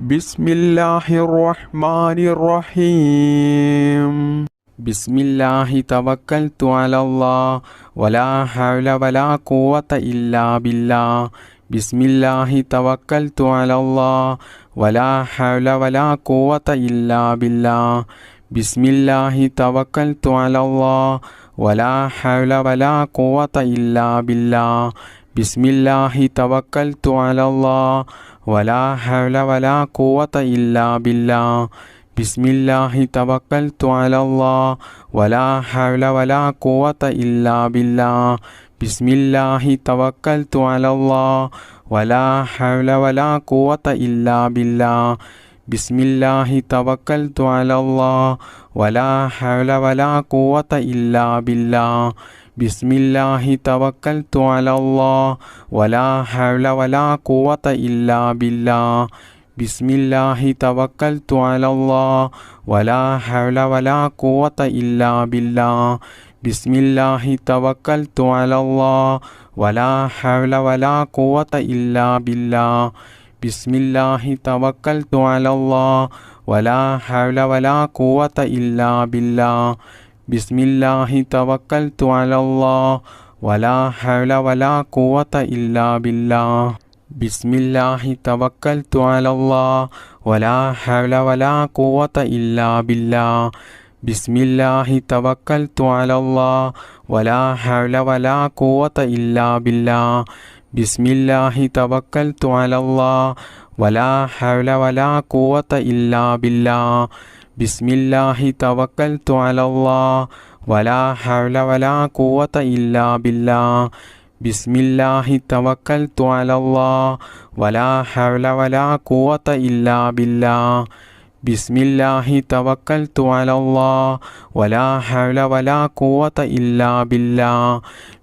ബിസ്മില്ലാഹിർ-റഹ്മാനിർ-റഹീം. ബിസ്മില്ലാഹി തവക്കൽതു അലല്ലാഹ് വലാ ഹൗല വലാ ഖുവത ഇല്ലാ ബില്ലാഹ്. ബിസ്മില്ലാഹി തവക്കൽതു അലല്ലാഹ് വലാ ഹൗല വലാ ഖുവത ഇല്ലാ ബില്ലാഹ്. ബിസ്മില്ലാഹി തവക്കൽതു അലല്ലാഹ് വലാ ഹൗല വലാ ഖുവത ഇല്ലാ ബില്ലാഹ്. ബിസ്മില്ലാഹി തവക്കൽതു അലല്ലാഹ് വലാ ഹൗല വലാ ഖുവത ഇല്ലാ ബില്ലാഹ്. ബിസ്മില്ലാഹി തവക്കൽതു അലല്ലാഹ് വലാ ഹൗല വലാ ഖുവത ഇല്ലാ ബില്ലാഹ്. ബിസ്മില്ലാഹി തവക്കൽതു അലല്ലാഹ് വലാ ഹൗല വലാ ഖുവത ഇല്ലാ ബില്ലാഹ്. ബിസ്മില്ലാഹി തവക്കൽതു അലല്ലാഹ് വലാ ഹൗല വലാ ഖുവത ഇല്ലാ ബില്ലാഹ്. ബിസ്മില്ലാഹി തവക്കൽതു അലല്ലാഹ് വലാ ഹൗല വലാ ഖുവത ഇല്ലാ ബില്ലാഹ്. ബിസ്മില്ലാഹി തവക്കൽതു അലല്ലാഹ് വലാ ഹൗല വലാ ഖുവത ഇല്ലാ ബില്ലാഹ്. ബിസ്മില്ലാഹി തവക്കൽതു അലല്ലാഹ് വലാ ഹൗല വലാ ഖുവത ഇല്ലാ ബില്ലാഹ്. ബിസ്മില്ലാഹി തവക്കൽതു അലല്ലാഹ് വലാ ഹൗല വലാ ഖുവത ഇല്ലാ ബില്ലാഹ്. ബിസ്മില്ലാഹി തവക്കൽതു അലല്ലാഹ് വലാ ഹൗല വലാ ഖുവത ഇല്ലാ ബില്ലാഹ്. ബിസ്മില്ലാഹി തവക്കൽതു അലല്ലാഹ് വലാ ഹൗല വലാ ഖുവത ഇല്ലാ ബില്ലാഹ്. ബിസ്മില്ലാഹി തവക്കൽതു അലല്ലാഹ് വലാ ഹൗല വലാ ഖുവത ഇല്ലാ ബില്ലാഹ്. ബിസ്മില്ലാഹി തവക്കൽതു അലല്ലാഹ് വലാ ഹൗല വലാ ഖുവത ഇല്ലാ ബില്ലാഹ്. ബിസ്മില്ലാഹി തവക്കൽതു അലല്ലാഹ് വലാ ഹൗല വലാ ഖുവത ഇല്ലാ ബില്ലാഹ്. ബിസ്മില്ലാഹി തവക്കൽതു അലല്ലാഹ് വലാ ഹൗല വലാ ഖുവത ഇല്ലാ ബില്ലാഹ്. ബിസ്മില്ലാഹി തവക്കൽതു അലല്ലാഹ് വലാ ഹൗല വലാ ഖുവത ഇല്ലാ ബില്ലാഹ്. ബിസ്മില്ലാഹി തവക്കൽതു അലല്ലാഹ് വലാ ഹൗല വലാ ഖുവത ഇല്ലാ ബില്ലാഹ്.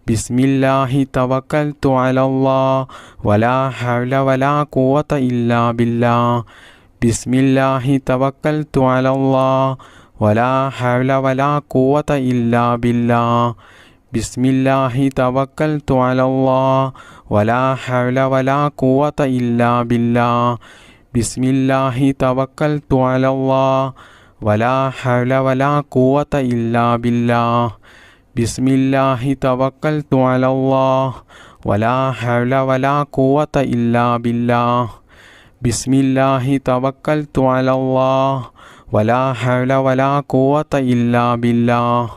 ബിസ്മില്ലാഹി തവക്കൽതു അലല്ലാഹ് വലാ ഹൗല വലാ ഖുവത ഇല്ലാ ബില്ലാഹ്. ബിസ്മില്ലാഹി തവക്കൽതു അലല്ലാഹ് വലാ ഹൗല വലാ ഖുവത ഇല്ലാ ബില്ലാഹ്. ബിസ്മില്ലാഹി തവക്കൽതു അലല്ലാഹ് വലാ ഹൗല വലാ ഖുവത ഇല്ലാ ബില്ലാഹ്. ബിസ്മില്ലാഹി തവക്കൽതു അലല്ലാഹ് വലാ ഹൗല വലാ ഖുവത ഇല്ലാ ബില്ലാഹ്. ബിസ്മില്ലാഹി തവക്കൽതു അലല്ലാഹ് വലാ ഹൗല വലാ ഖുവത ഇല്ലാ ബില്ലാഹ്.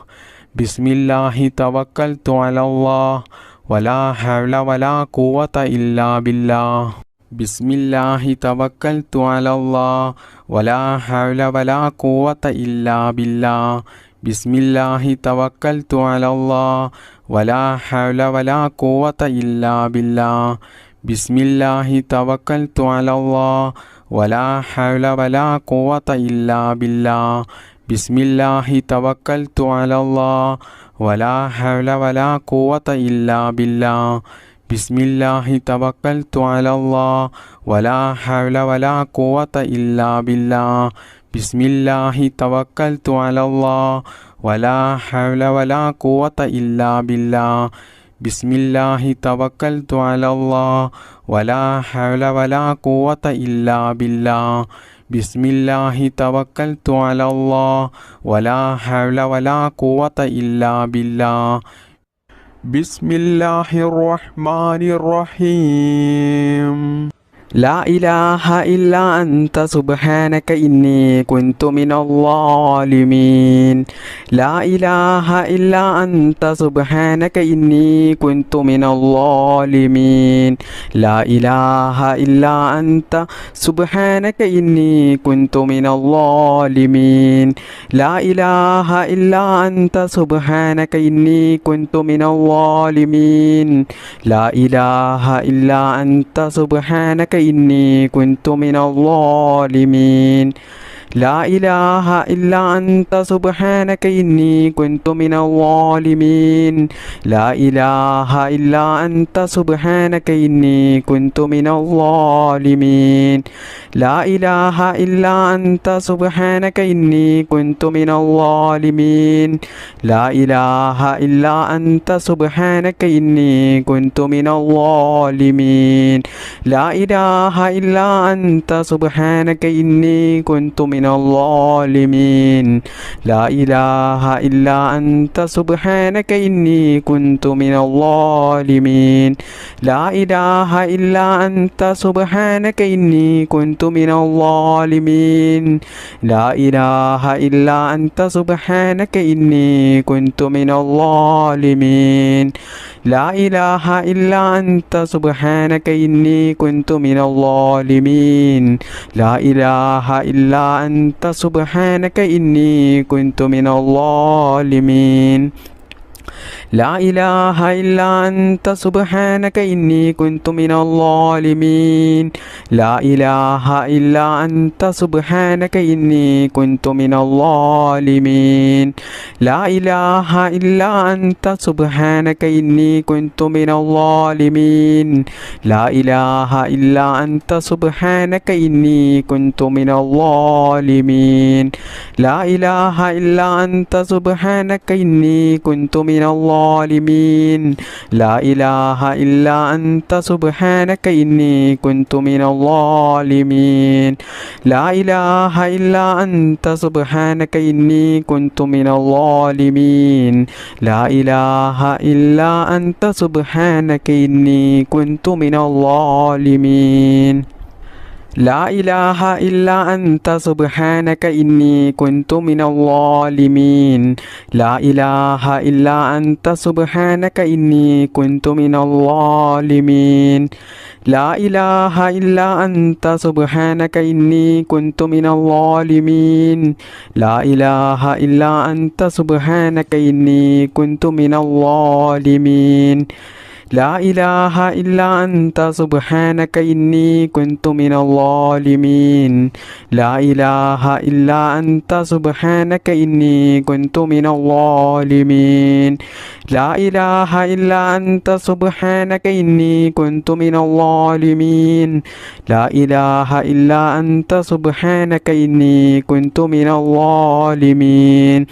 ബിസ്മില്ലാഹി തവക്കൽതു അലല്ലാഹ് വലാ ഹൗല വലാ ഖുവത ഇല്ലാ ബില്ലാഹ്. ബിസ്മില്ലാഹി തവക്കൽതു അലല്ലാഹ് വലാ ഹൗല വലാ ഖുവത ഇല്ലാ ബില്ലാഹ്. ബിസ്മില്ലാഹി തവക്കൽതു അലല്ലാഹ് വലാ ഹൗല വലാ ഖുവത ഇല്ലാ ബില്ലാഹ്. ബിസ്മില്ലാഹി തവക്കൽതു അലല്ലാഹ് വലാ ഹൗല വലാ ഖുവത ഇല്ലാ ബില്ലാഹ്. ബിസ്മില്ലാഹി തവക്കൽതു അലല്ലാഹ് വലാ ഹൗല വലാ ഖുവത ഇല്ലാ ബില്ലാഹ്. ബിസ്മില്ലാഹി തവക്കൽതു അലല്ലാഹ് വലാ ഹൗല വലാ ഖുവത ഇല്ലാ ബില്ലാഹ്. ബിസ്മില്ലാഹി തവക്കൽതു അലല്ലാഹ് വലാ ഹൗല വലാ ഖുവത ഇല്ലാ ബില്ലാഹ്. ബിസ്മില്ലാഹി തവക്കൽതു അലല്ലാഹ് വലാ ഹൗല വലാ ഖുവത ഇല്ലാ ബില്ലാഹ്. ബിസ്മില്ലാഹി തവക്കൽതു അലല്ലാഹ് വലാ ഹൗല വലാ ഖുവത ഇല്ലാ ബില്ലാഹ്. ബിസ്മില്ലാഹിർ-റഹ്മാനിർ-റഹീം. ലാ ഇലാഹ ഇല്ലാ അൻത സുബ്ഹാനക ഇന്നി കുൻതു മിനൽ ളാലിമീൻ. ലാ ഇലാഹ ഇല്ലാ അൻത സുബ്ഹാനക ഇന്നി കുൻതു മിനൽ ളാലിമീൻ. ലാ ഇലാഹ ഇല്ലാ അൻത സുബ്ഹാനക ഇന്നി കുൻതു മിനൽ ളാലിമീൻ. ലാ ഇലാഹ ഇല്ലാ അൻത സുബ്ഹാനക ഇന്നി കുൻതു മിനൽ ളാലിമീൻ. ലാ ഇലാഹ ഇല്ലാ അൻത സുബ്ഹാനക ഇന്നി കുൻതു മിനൽ ളാലിമീൻ. لا إله إلا أنت سبحانك إني كنت من الظالمين لا إله إلا أنت سبحانك إني كنت من الظالمين لا إله إلا أنت سبحانك إني كنت من الظالمين لا إله إلا أنت سبحانك إني كنت من الظالمين لا إله إلا أنت سبحانك إني كنت من الظالمين لا إله إلا أنت سبحانك إني كنت من الظالمين لا إله إلا أنت سبحانك إني كنت من الظالمين لا إله إلا أنت سبحانك إني كنت من الظالمين لا إله إلا أنت سبحانك إني كنت من الظالمين لا إله إلا أنت سبحانك إني كنت من الظالمين لا إله إلا أنت سبحانك إني كنت من الظالمين لا إله إلا أنت سبحانك إني كنت من الظالمين لا إله إلا أنت سبحانك إني كنت من الظالمين لا إله إلا أنت سبحانك إني كنت من الظالمين لا إله إلا أنت سبحانك إني كنت من الظالمين لا إله إلا أنت سبحانك إني كنت من الظالمين لا إله إلا أنت سبحانك إني كنت من الظالمين لا إله إلا أنت سبحانك إني كنت من الظالمين لا إله إلا أنت سبحانك إني كنت من الظالمين لا إله إلا أنت سبحانك إني كنت من الظالمين لا إله إلا أنت سبحانك إني كنت من الظالمين لا إله إلا أنت سبحانك إني كنت من الظالمين لا إله إلا أنت سبحانك إني كنت من الظالمين لا إله إلا أنت سبحانك إني كنت من الظالمين لا إله إلا أنت سبحانك إني كنت من الظالمين لا إله إلا أنت سبحانك إني كنت من الظالمين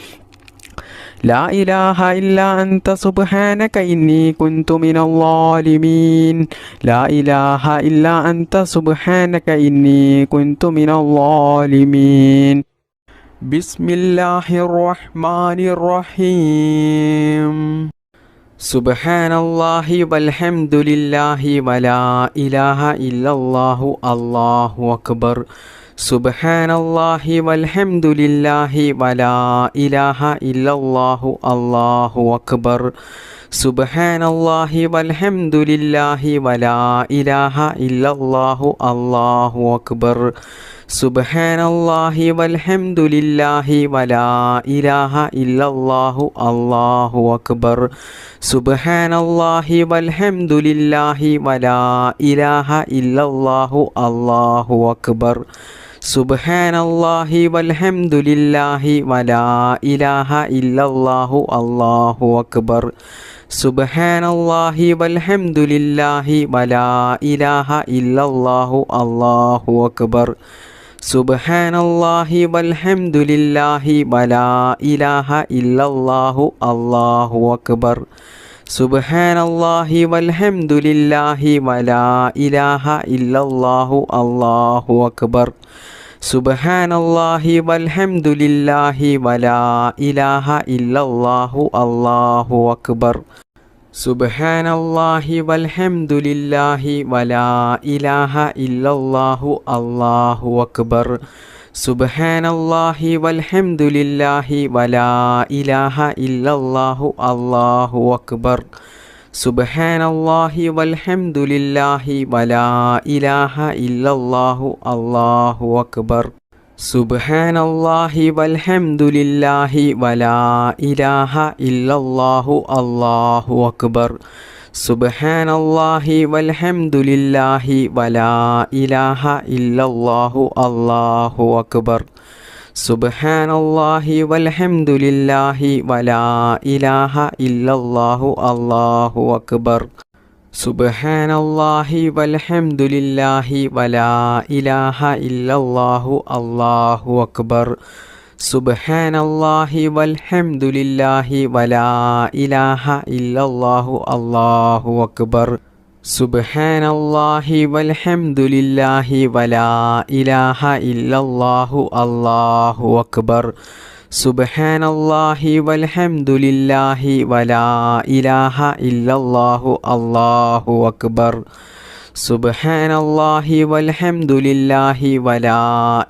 لا إله إلا أنت سبحانك إني كنت من الظالمين لا إله إلا أنت سبحانك إني كنت من الظالمين بسم الله الرحمن الرحيم سبحان الله والحمد لله ولا إله إلا الله الله أكبر سبحان الله والحمد لله ولا إله إلا الله الله أكبر سبحان الله والحمد لله ولا إله إلا الله الله أكبر سبحان الله والحمد لله ولا إله إلا الله الله أكبر سبحان الله والحمد لله ولا إله إلا الله الله أكبر سبحان الله والحمد لله ولا إله إلا الله الله أكبر سبحان الله والحمد لله ولا إله إلا الله الله أكبر سبحان الله والحمد لله ولا إله إلا الله الله أكبر سبحان الله والحمد لله ولا إله إلا الله الله أكبر سبحان الله والحمد لله ولا إله إلا الله الله أكبر سبحان الله والحمد لله ولا إله إلا الله الله أكبر سبحان الله والحمد لله ولا إله إلا الله الله أكبر سبحان الله والحمد لله ولا إله إلا الله الله أكبر سبحان الله والحمد لله ولا إله إلا الله الله أكبر സുബ്ഹാനല്ലാഹി വൽഹംദുലില്ലാഹി വലാ ഇലാഹ ഇല്ലല്ലാഹു അല്ലാഹു അക്ബർ. സുബ്ഹാനല്ലാഹി വൽഹംദുലില്ലാഹി വലാ ഇലാഹ ഇല്ലല്ലാഹു അല്ലാഹു അക്ബർ. സുബ്ഹാനല്ലാഹി വൽഹംദുലില്ലാഹി വലാ ഇലാഹ ഇല്ലല്ലാഹു അല്ലാഹു അക്ബർ. സുബ്ഹാനല്ലാഹി വൽഹംദുലില്ലാഹി വലാ ഇലാഹ ഇല്ലല്ലാഹു അല്ലാഹു അക്ബർ. സുബ്ഹാനല്ലാഹി വൽഹംദുലില്ലാഹി വലാ ഇലാഹ ഇല്ലല്ലാഹു അല്ലാഹു അക്ബർ. സുബ്ഹാനല്ലാഹി വൽഹംദുലില്ലാഹി വലാ ഇലാഹ ഇല്ലല്ലാഹു അല്ലാഹു അക്ബർ. സുബ്ഹാനല്ലാഹി വൽഹംദുലില്ലാഹി വലാ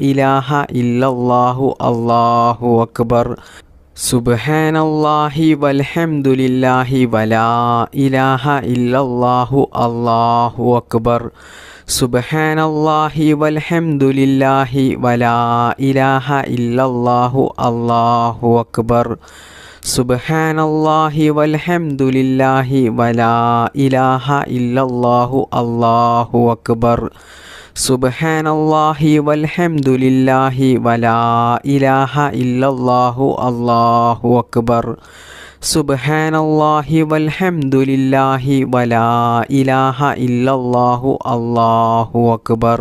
ഇലാഹ ഇല്ലല്ലാഹു അല്ലാഹു അക്ബർ. സുബ്ഹാനല്ലാഹി വൽഹംദുലില്ലാഹി വലാ ഇലാഹ ഇല്ലല്ലാഹു അല്ലാഹു അക്ബർ. സുബ്ഹാനല്ലാഹി വൽഹംദുലില്ലാഹി വലാ ഇലാഹ ഇല്ലല്ലാഹു അല്ലാഹു അക്ബർ. സുബ്ഹാനല്ലാഹി വൽഹംദുലില്ലാഹി വലാ ഇലാഹ ഇല്ലല്ലാഹു അല്ലാഹു അക്ബർ. സുബ്ഹാനല്ലാഹി വൽഹംദുലില്ലാഹി വലാ ഇലാഹ ഇല്ലല്ലാഹു അല്ലാഹു അക്ബർ. സുബ്ഹാനല്ലാഹി വൽഹംദുലില്ലാഹി വലാ ഇലാഹ ഇല്ലല്ലാഹു അല്ലാഹു അക്ബർ.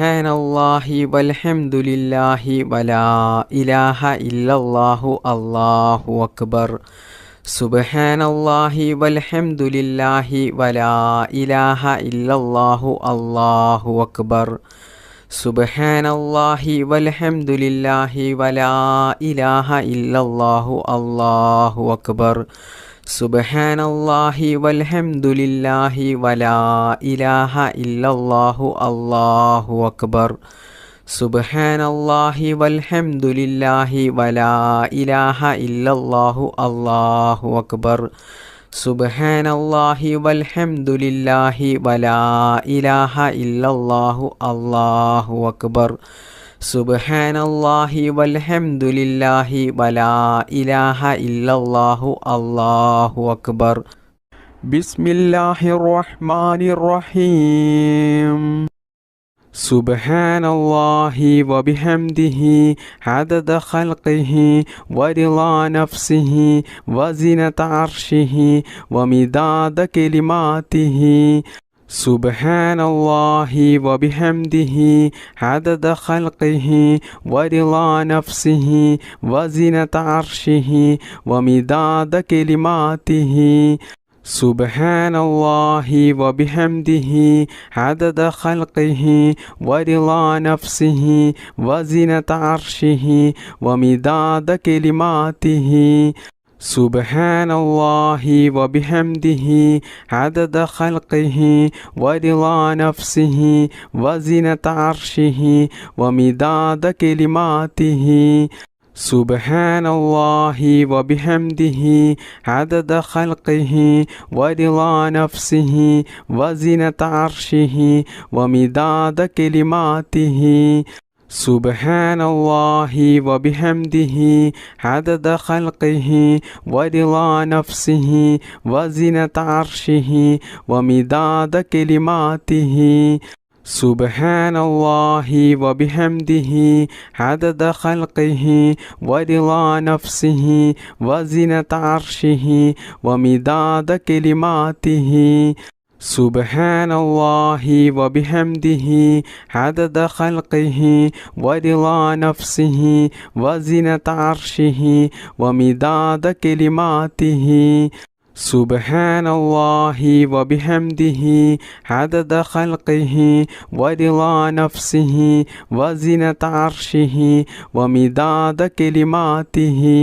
സുബ്ഹാനല്ലാഹി വൽഹംദുലില്ലാഹി വലാ ഇലാഹ ഇല്ലല്ലാഹു അല്ലാഹു അക്ബർ. സുബ്ഹാനല്ലാഹി വൽഹംദുലില്ലാഹി വലാ ഇലാഹ ഇല്ലല്ലാഹു അല്ലാഹു അക്ബർ. സുബ്ഹാനല്ലാഹി വൽഹംദുലില്ലാഹി വലാ ഇലാഹ ഇല്ലല്ലാഹു അല്ലാഹു അക്ബർ. സുബ്ഹാനല്ലാഹി വൽഹംദുലില്ലാഹി വലാ ഇലാഹ ഇല്ലല്ലാഹു അല്ലാഹു അക്ബർ. സുബ്ഹാനല്ലാഹി വൽഹംദുലില്ലാഹി വലാ ഇലാഹ ഇല്ലല്ലാഹു അല്ലാഹു അക്ബർ. സുബ്ഹാനല്ലാഹി വൽഹംദുലില്ലാഹി വലാ ഇലാഹ ഇല്ലല്ലാഹു അല്ലാഹു അക്ബർ. സുബ്ഹാനല്ലാഹി വൽഹംദുലില്ലാഹി വലാ ഇലാഹ ഇല്ലല്ലാഹു അല്ലാഹു അക്ബർ. ബിസ്മില്ലാഹിർ റഹ്മാനിർ റഹീം. സുബ്ഹാനല്ലാഹി വബിഹംദിഹി അദദ ഖൽഖിഹി വറിളാ നഫ്സിഹി വസിനത അർശിഹി വമിദാദ കലിമാതിഹി. സുബ്ഹാനല്ലാഹി വബിഹംദിഹി അദദ ഖൽഖിഹി വറിളാ നഫ്സിഹി വസിനത അർശിഹി വമിദാദ കലിമാതിഹി. സുബ്ഹാനല്ലാഹി വബിഹംദിഹി അദദ ഖൽഖിഹി വറിളാ നഫ്സിഹി വസിനത അർശിഹി വമിദാദ കലിമാതിഹി. സുബ്ഹാനല്ലാഹി വബിഹംദിഹി അദദ ഖൽഖിഹി വറിളാ നഫ്സിഹി വസിനത അർശിഹി വമിദാദ കലിമാതിഹി. സുബ്ഹാനല്ലാഹി വബിഹംദിഹി അദദ ഖൽഖിഹി വറിളാ നഫ്സിഹി വസിനത അർശിഹി വമിദാദ കലിമാതിഹി. സുബ്ഹാനല്ലാഹി വബിഹംദിഹി അദദ ഖൽഖിഹി വറിളാ നഫ്സിഹി വസിനത അർശിഹി വമിദാദ കലിമാതിഹി. സുബ്ഹാനല്ലാഹി വബിഹംദിഹി അദദ ഖൽഖിഹി വറിളാ നഫ്സിഹി വസിനത അർശിഹി വമിദാദ കലിമാതിഹി. സുബ്ഹാനല്ലാഹി വബിഹംദിഹി അദദ ഖൽഖിഹി വറിളാ നഫ്സിഹി വസിനത അർശിഹി വമിദാദ കലിമാതിഹി. സുബ്ഹാനല്ലാഹി വബിഹംദിഹി അദദ ഖൽഖിഹി വറിളാ നഫ്സിഹി വസിനത അർശിഹി വമിദാദ കലിമാതിഹി.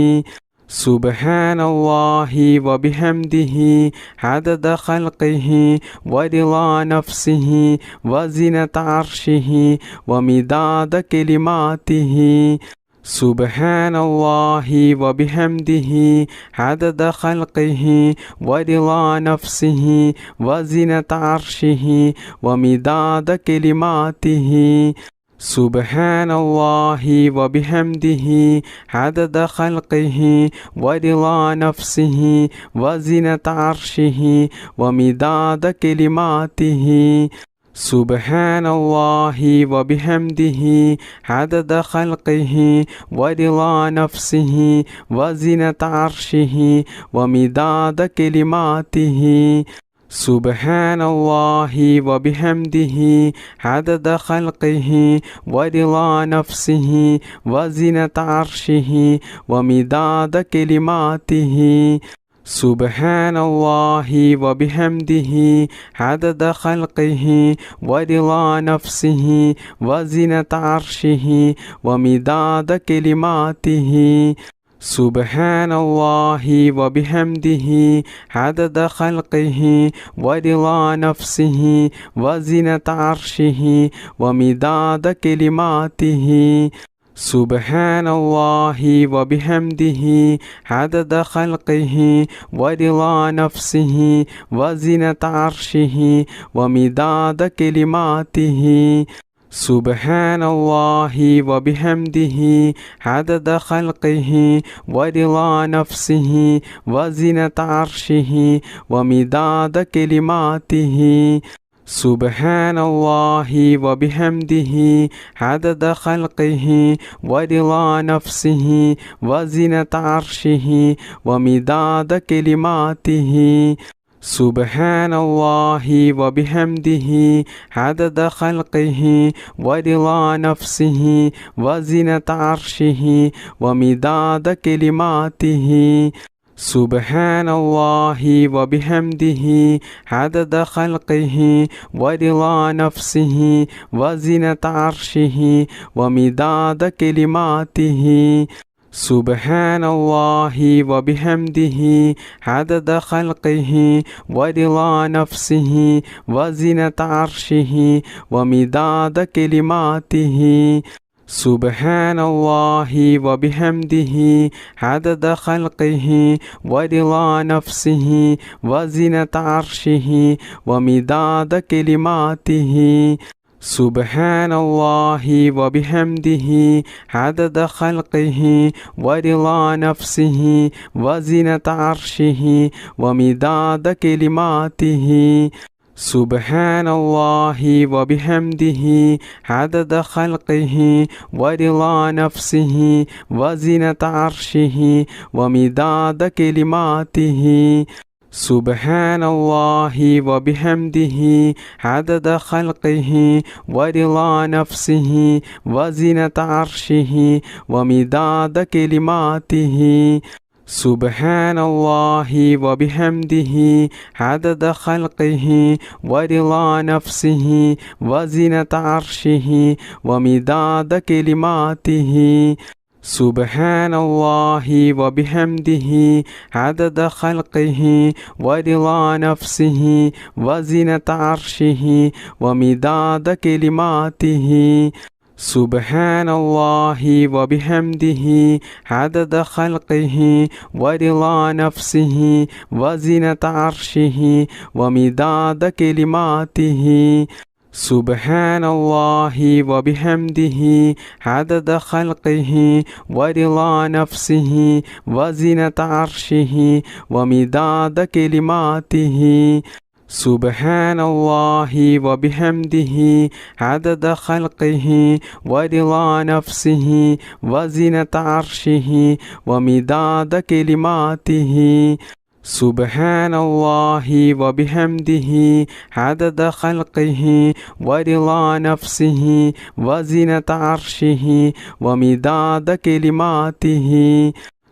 സുബ്ഹാനല്ലാഹി വബിഹംദിഹി അദദ ഖൽഖിഹി വറിളാ നഫ്സിഹി വസിനത അർശിഹി വമിദാദ കലിമാതിഹി. സുബ്ഹാനല്ലാഹി വബിഹംദിഹി അദദ ഖൽഖിഹി വറിളാ നഫ്സിഹി വസിനത അർശിഹി വമിദാദ കലിമാതിഹി. سبحان الله وبحمده عدد خلقه ورضا نفسه وزنة عرشه ومداد كلماته سبحان الله وبحمده عدد خلقه ورضا نفسه وزنة عرشه ومداد كلماته سبحان الله وبحمده عدد خلقه ورضا نفسه وزنة عرشه ومداد كلماته سبحان الله وبحمده عدد خلقه ورضا نفسه وزنة عرشه ومداد كلماته سبحان الله وبحمده عدد خلقه ورضا نفسه وزنة عرشه ومداد كلماته سبحان الله وبحمده عدد خلقه ورضا نفسه وزنة عرشه ومداد كلماته سبحان الله وبحمده عدد خلقه ورضا نفسه وزنة عرشه ومداد كلماته سبحان الله وبحمده عدد خلقه ورضا نفسه وزنة عرشه ومداد كلماته سبحان الله وبحمده عدد خلقه ورضا نفسه وزنة عرشه ومداد كلماته سبحان الله وبحمده عدد خلقه ورضا نفسه وزنة عرشه ومداد كلماته سبحان الله وبحمده عدد خلقه ورضا نفسه وزنة عرشه ومداد كلماته سبحان الله وبحمده عدد خلقه ورضا نفسه وزنة عرشه ومداد كلماته سبحان الله وبحمده عدد خلقه ورضا نفسه وزنة عرشه ومداد كلماته سبحان الله وبحمده عدد خلقه ورضا نفسه وزنة عرشه ومداد كلماته سبحان الله وبحمده عدد خلقه ورضا نفسه وزنة عرشه ومداد كلماته سبحان الله وبحمده عدد خلقه ورضا نفسه وزنة عرشه ومداد كلماته سبحان الله وبحمده عدد خلقه ورضا نفسه وزنة عرشه ومداد كلماته سبحان الله وبحمده عدد خلقه ورضا نفسه وزنة عرشه ومداد كلماته سبحان الله وبحمده عدد خلقه ورضا نفسه وزنة عرشه ومداد كلماته سبحان الله وبحمده عدد خلقه ورضا نفسه وزنة عرشه ومداد كلماته سبحان الله وبحمده عدد خلقه ورضا نفسه وزنة عرشه ومداد كلماته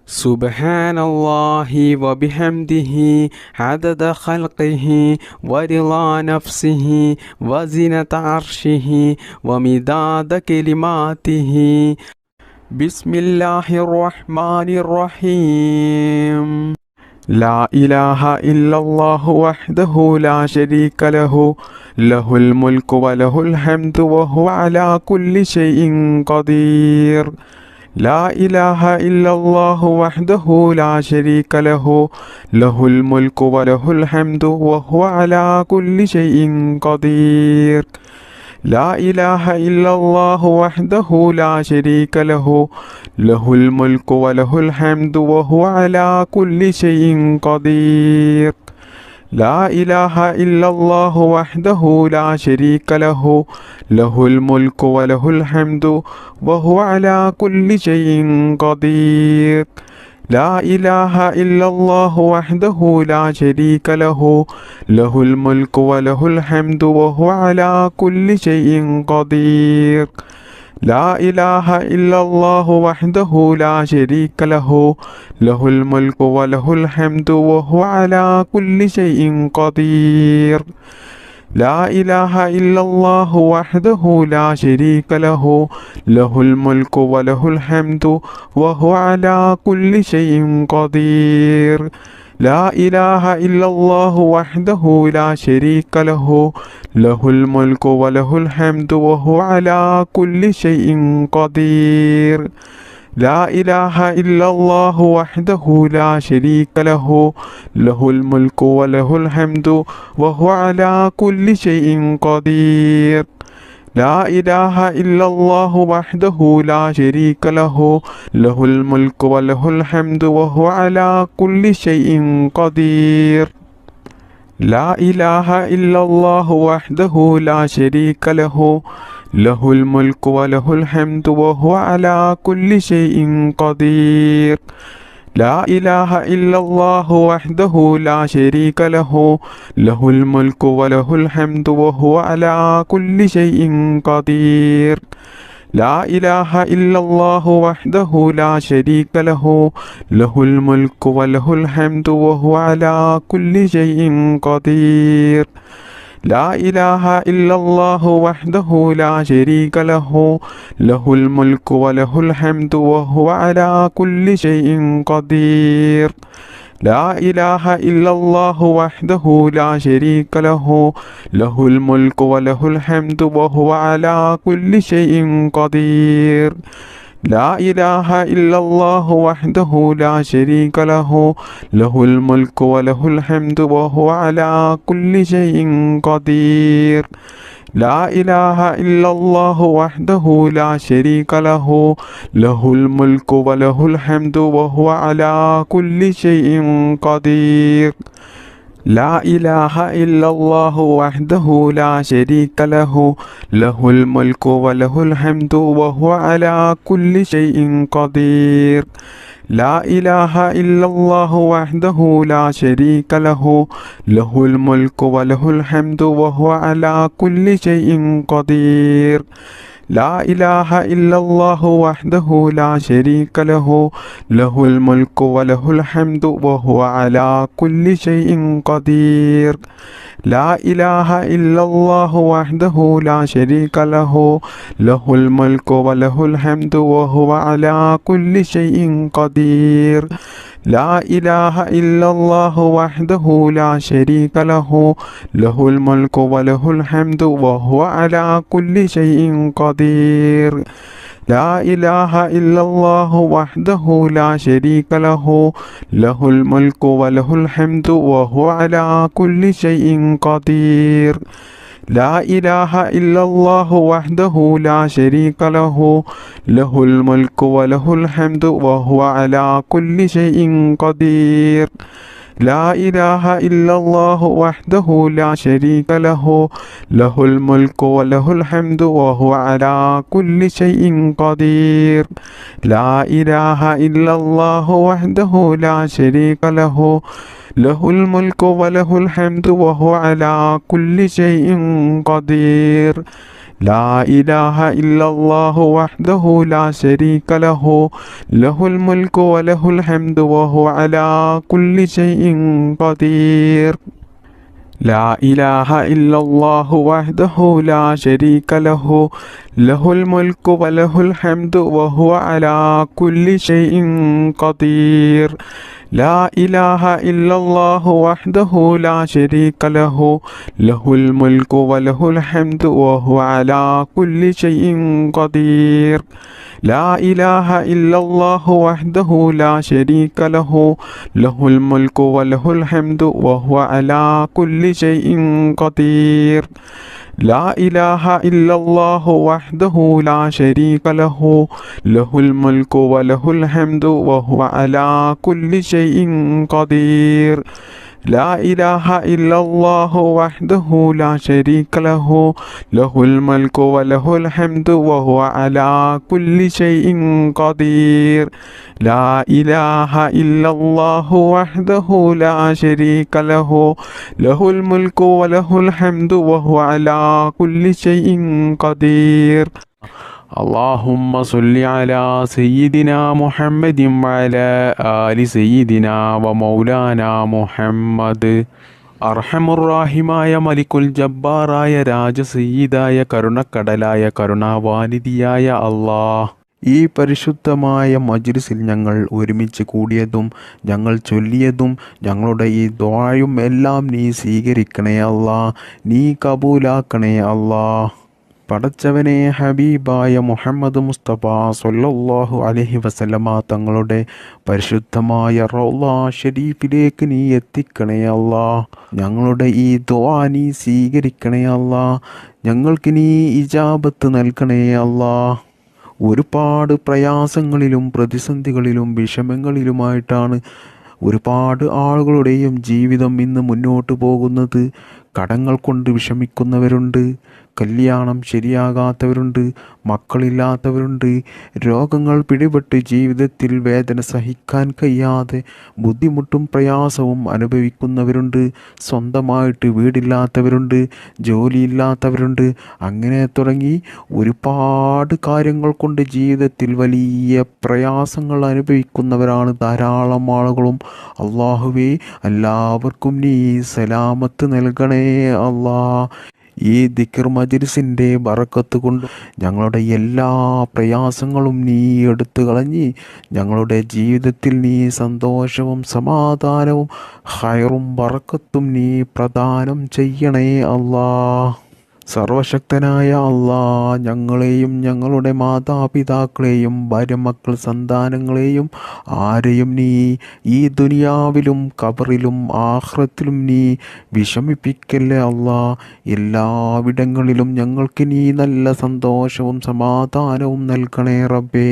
سبحان الله وبحمده عدد خلقه ورضا نفسه وزنة عرشه ومداد كلماته بسم الله الرحمن الرحيم لا إله إلا الله وحده لا شريك له له الملك وله الحمد وهو على كل شيء قدير لا إله إلا الله وحده لا شريك له له الملك وله الحمد وهو على كل شيء قدير لا إله إلا الله وحده لا شريك له له الملك وله الحمد وهو على كل شيء قدير لا إله إلا الله وحده لا شريك له له الملك وله الحمد وهو على كل شيء قدير لا إله إلا الله وحده لا شريك له له الملك وله الحمد وهو على كل شيء قدير لا إله إلا الله وحده لا شريك له له الملك وله الحمد وهو على كل شيء قدير لا إله إلا الله وحده لا شريك له له الملك وله الحمد وهو على كل شيء قدير لا إله إلا الله وحده لا شريك له له الملك وله الحمد وهو على كل شيء قدير لا إله إلا الله وحده لا شريك له له الملك وله الحمد وهو على كل شيء قدير لا إله إلا الله وحده لا شريك له له الملك وله الحمد وهو على كل شيء قدير لا إله إلا الله وحده لا شريك له له الملك وله الحمد وهو على كل شيء قدير لا إله إلا الله وحده لا شريك له له الملك وله الحمد وهو على كل شيء قدير لا إله إلا الله وحده لا شريك له له الملك وله الحمد وهو على كل شيء قدير لا إله إلا الله وحده لا شريك له له الملك وله الحمد وهو على كل شيء قدير لا إله إلا الله وحده لا شريك له له الملك وله الحمد وهو على كل شيء قدير لا إله إلا الله وحده لا شريك له له الملك وله الحمد وهو على كل شيء قدير لا إله إلا الله وحده لا شريك له له الملك وله الحمد وهو على كل شيء قدير لا إله إلا الله وحده لا شريك له له الملك وله الحمد وهو على كل شيء قدير لا إله إلا الله وحده لا شريك له له الملك وله الحمد وهو على كل شيء قدير لا إله إلا الله وحده لا شريك له له الملك وله الحمد وهو على كل شيء قدير لا إله إلا الله وحده لا شريك له له الملك وله الحمد وهو على كل شيء قدير لا إله إلا الله وحده لا شريك له له الملك وله الحمد وهو على كل شيء قدير لا إله إلا الله وحده لا شريك له له الملك وله الحمد وهو على كل شيء قدير لا إله إلا الله وحده لا شريك له له الملك وله الحمد وهو على كل شيء قدير لا إله إلا الله وحده لا شريك له له الملك وله الحمد وهو على كل شيء قدير لا إله إلا الله وحده لا شريك له له الملك وله الحمد وهو على كل شيء قدير لا إله إلا الله وحده لا شريك له له الملك وله الحمد وهو على كل شيء قدير لا إله إلا الله وحده لا شريك له له الملك وله الحمد وهو على كل شيء قدير لا إله إلا الله وحده لا شريك له له الملك وله الحمد وهو على كل شيء قدير لا إله إلا الله وحده لا شريك له له الملك وله الحمد وهو على كل شيء قدير لا إله إلا الله وحده لا شريك له له الملك وله الحمد وهو على كل شيء قدير لا إله إلا الله وحده لا شريك له له الملك وله الحمد وهو على كل شيء قدير لا إله إلا الله وحده لا شريك له له الملك وله الحمد وهو على كل شيء قدير اللهم صل على سيدنا محمد وعلى آل سيدنا ومولانا മുഹമ്മദ്. അർഹമുറാഹിമായ മലിക്കുൽ ജബ്ബാറായ രാജസയ്യിദായ കരുണക്കടലായ കരുണാവാനിധിയായ അല്ലാഹ്, ഈ പരിശുദ്ധമായ മജ്ലിസിൽ ഞങ്ങൾ ഒരുമിച്ച് കൂടിയതും ഞങ്ങൾ ചൊല്ലിയതും ഞങ്ങളുടെ ഈ ദുആയും എല്ലാം നീ സ്വീകരിക്കണേ അല്ലാഹ്, നീ കബൂലാക്കണേ അല്ലാഹ്. പടച്ചവനെ, ഹബീബായ മുഹമ്മദ് മുസ്തഫ സ്വല്ലല്ലാഹു അലൈഹി വസല്ലമ തങ്ങളുടെ പരിശുദ്ധമായ റൗള ഷരീഫിലേക്ക് നീ എത്തിക്കണേ അല്ലാ. ഞങ്ങളുടെ ഈ ദുആ നീ സ്വീകരിക്കണേ അല്ലാ. ഞങ്ങൾക്ക് നീ ഇജാബത്ത് നൽകണേ അല്ലാ. ഒരുപാട് പ്രയാസങ്ങളിലും പ്രതിസന്ധികളിലും വിഷമങ്ങളിലുമായിട്ടാണ് ഒരുപാട് ആളുകളുടെയും ജീവിതം ഇന്ന് മുന്നോട്ട് പോകുന്നത്. കടങ്ങൾ കൊണ്ട് വിഷമിക്കുന്നവരുണ്ട്, കല്യാണം ശരിയാകാത്തവരുണ്ട്, മക്കളില്ലാത്തവരുണ്ട്, രോഗങ്ങൾ പിടിപെട്ട് ജീവിതത്തിൽ വേദന സഹിക്കാൻ കഴിയാതെ ബുദ്ധിമുട്ടും പ്രയാസവും അനുഭവിക്കുന്നവരുണ്ട്, സ്വന്തമായിട്ട് വീടില്ലാത്തവരുണ്ട്, ജോലിയില്ലാത്തവരുണ്ട്. അങ്ങനെ തുടങ്ങി ഒരുപാട് കാര്യങ്ങൾ കൊണ്ട് ജീവിതത്തിൽ വലിയ പ്രയാസങ്ങൾ അനുഭവിക്കുന്നവരാണ് ധാരാളം ആളുകളും. അള്ളാഹുവേ, എല്ലാവർക്കും നീ സലാമത്ത് നൽകണേ അല്ലാ. ഈ ദിക്ർ മജ്ലിസിൻ്റെ ബറക്കത്ത് കൊണ്ട് ഞങ്ങളുടെ എല്ലാ പ്രയാസങ്ങളും നീ എടുത്തു കളഞ്ഞ് ഞങ്ങളുടെ ജീവിതത്തിൽ നീ സന്തോഷവും സമാധാനവും ഹൈറും ബറക്കത്തും നീ പ്രദാനം ചെയ്യണേ അല്ലാ. സർവശക്തനായ അല്ലാ, ഞങ്ങളെയും ഞങ്ങളുടെ മാതാപിതാക്കളെയും ഭാര്യമക്കൾ സന്താനങ്ങളെയും ആരെയും നീ ഈ ദുനിയാവിലും ഖബറിലും ആഖിറത്തിലും നീ വിഷമിപ്പിക്കല്ലേ അല്ലാ. എല്ലാവിടങ്ങളിലും ഞങ്ങൾക്ക് നീ നല്ല സന്തോഷവും സമാധാനവും നൽകണേ റബ്ബേ.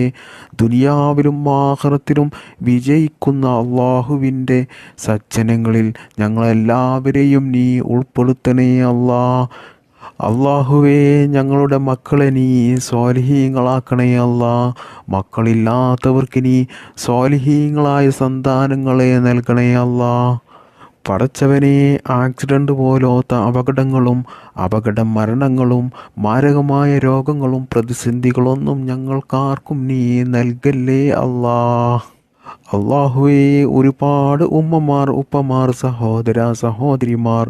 ദുനിയാവിലും ആഖിറത്തിലും വിജയിക്കുന്ന അള്ളാഹുവിൻ്റെ സജ്ജനങ്ങളിൽ ഞങ്ങളെല്ലാവരെയും നീ ഉൾപ്പെടുത്തണേ അല്ലാ. അള്ളാഹുവേ, ഞങ്ങളുടെ മക്കളെ നീ സ്വാലിഹീങ്ങളാക്കണേ അല്ലാ. മക്കളില്ലാത്തവർക്ക് നീ സ്വാലിഹീങ്ങളായ സന്താനങ്ങളെ നൽകണേ അല്ലാ. പടച്ചവനെ, ആക്സിഡൻ്റ് പോലത്തെ അപകടങ്ങളും അപകട മരണങ്ങളും മാരകമായ രോഗങ്ങളും പ്രതിസന്ധികളൊന്നും ഞങ്ങൾക്കാർക്കും നീ നൽകല്ലേ അല്ലാ. അള്ളാഹുവേ, ഒരുപാട് ഉമ്മമാർ, ഉപ്പമാർ, സഹോദര സഹോദരിമാർ,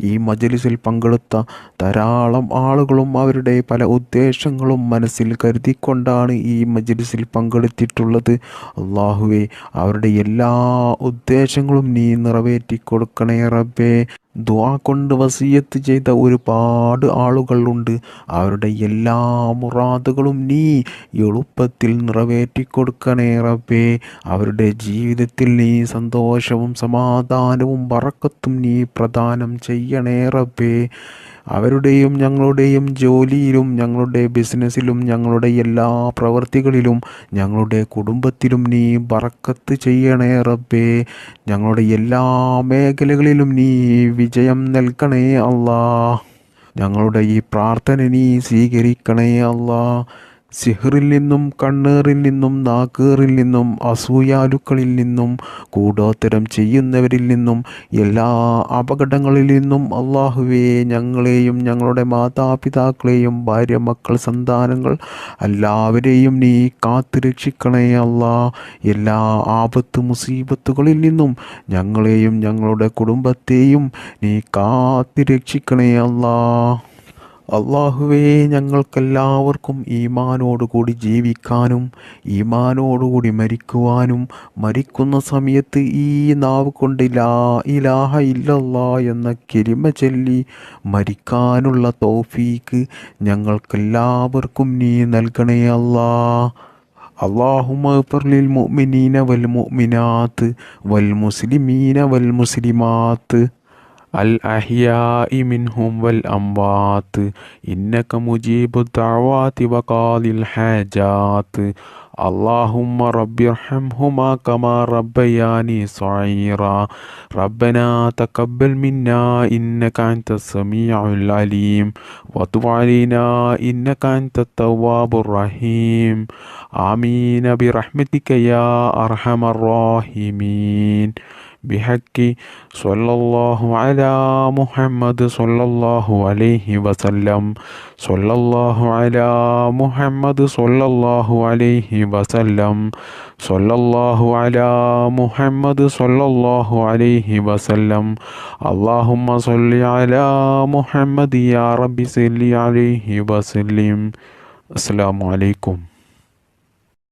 ഈ മജ്ലിസിൽ പങ്കെടുത്ത ധാരാളം ആളുകളും അവരുടെ പല ഉദ്ദേശങ്ങളും മനസ്സിൽ കരുതിക്കൊണ്ടാണ് ഈ മജ്ലിസിൽ പങ്കെടുത്തിട്ടുള്ളത്. അള്ളാഹുവേ, അവരുടെ എല്ലാ ഉദ്ദേശങ്ങളും നീ നിറവേറ്റി കൊടുക്കണേ റബ്ബേ. ദുആ കൊണ്ട് വസിയത്ത് ചെയ്ത ഒരുപാട് ആളുകളുണ്ട്. അവരുടെ എല്ലാ മുറാദുകളും നീ എളുപ്പത്തിൽ നിറവേറ്റി കൊടുക്കണേ റബ്ബേ. അവരുടെ ജീവിതത്തിൽ നീ സന്തോഷവും സമാധാനവും ബറക്കത്തും നീ പ്രദാനം ചെയ്യണേ റബ്ബേ. അവരുടെയും ഞങ്ങളുടെയും ജോലിയിലും ഞങ്ങളുടെ ബിസിനസ്സിലും ഞങ്ങളുടെ എല്ലാ പ്രവൃത്തികളിലും ഞങ്ങളുടെ കുടുംബത്തിലും നീ ബറക്കത്ത് ചെയ്യണേ റബ്ബേ. ഞങ്ങളുടെ എല്ലാ മേഖലകളിലും നീ വിജയം നൽകണേ അല്ലാ. ഞങ്ങളുടെ ഈ പ്രാർത്ഥന നീ സ്വീകരിക്കണേ അല്ലാ. സിഹറിൽ നിന്നും, കണ്ണേറിൽ നിന്നും, നാക്കേറിൽ നിന്നും, അസൂയാലുക്കളിൽ നിന്നും, കൂടോത്തരം ചെയ്യുന്നവരിൽ നിന്നും, എല്ലാ അപകടങ്ങളിൽ നിന്നും അള്ളാഹുവേ, ഞങ്ങളെയും ഞങ്ങളുടെ മാതാപിതാക്കളെയും ഭാര്യ മക്കൾ സന്താനങ്ങൾ എല്ലാവരെയും നീ കാത്തു രക്ഷിക്കണേ അല്ലാ. എല്ലാ ആപത്ത് മുസീബത്തുകളിൽ നിന്നും ഞങ്ങളെയും ഞങ്ങളുടെ കുടുംബത്തെയും നീ കാത്തു രക്ഷിക്കണേ അല്ലാ. അള്ളാഹുവേ, ഞങ്ങൾക്കെല്ലാവർക്കും ഈമാനോടുകൂടി ജീവിക്കാനും ഈമാനോടുകൂടി മരിക്കുവാനും മരിക്കുന്ന സമയത്ത് ഈ നാവ് കൊണ്ട് ലാ ഇലാഹ ഇല്ലല്ലാ എന്ന കലിമ ചൊല്ലി മരിക്കാനുള്ള തൗഫീക്ക് ഞങ്ങൾക്കെല്ലാവർക്കും നീ നൽകണേ അല്ലാ. അല്ലാഹുമ്മ ഗ്ഫിർ ലിൽ മുഅ്മിനീന വൽ മുഅ്മിനാത്ത് വൽ മുസ്ലിമീന വൽ മുസ്ലിമാത്ത് الأحياء منهم والأموات إنك مجيب الدعوات وقاضي الحاجات اللهم رب ارحمهما كما ربياني صغيرا ربنا تقبل منا إنك أنت السميع العليم وتب علينا إنك أنت التواب الرحيم آمين برحمتك يا أرحم الراحمين بحق صلى الله على محمد صلى الله عليه وسلم صلى الله على محمد صلى الله عليه وسلم صلى الله على محمد صلى الله عليه وسلم اللهم صل على محمد يا رب صل عليه وسلم. السلام عليكم.